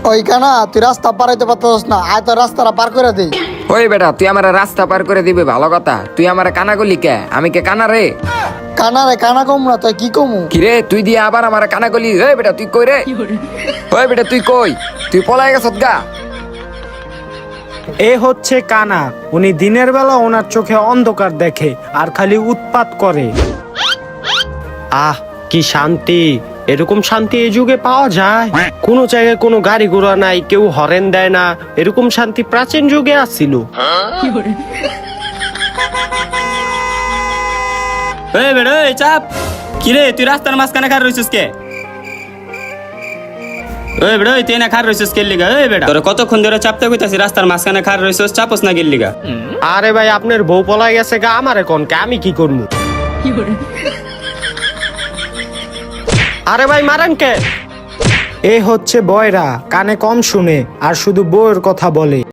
ওই কানা তুই রাস্তা পারাইতে পারতেছ না, আয় তো রাস্তাটা পার করে দেই। ওই বেটা তুই আমার রাস্তা পার করে দিবি ভালো কথা, তুই আমার কানা গলি কে? আমি কে কানা রে? কানা রে, কানা কম না তুই কি কমু? কি রে তুই দিয়ে আবার আমার কানা গলি? ওই বেটা তুই কই রে? ওই বেটা তুই কই? তুই পলাই গেছত গা? এ হচ্ছে কানা। উনি দিনের বেলা ওনার চোখে অন্ধকার দেখে আর খালি উৎপাত করে। আহ কি শান্তি! এরকম শান্তি এই যুগে পাওয়া যায়? কোনো জায়গায় কোনো গাড়ি ঘোড়া নাই, কেউ হরেন দেয় না, এরকম শান্তি প্রাচীন যুগে আসছিল। এই বেড়া এই চাপ কিরে, তুই রাস্তার মাঝখানে খার রইছিস কে? ওই বেড়া তুই না খার রইছিস কে লিগা? ওই বেড়া তোর কতক্ষণ ধরে চাপতে কইতাছি রাস্তার মাঝখানে খার রইছিস, চাপস না গেল লিগা? আরে ভাই আপনার বউ পলাই গেছে গা, আমারে কোনকে, আমি কি করবো? আরে ভাই মারেন কে? এ হচ্ছে বয়রা, কানে কম শুনে আর শুধু বউয়ের কথা বলে।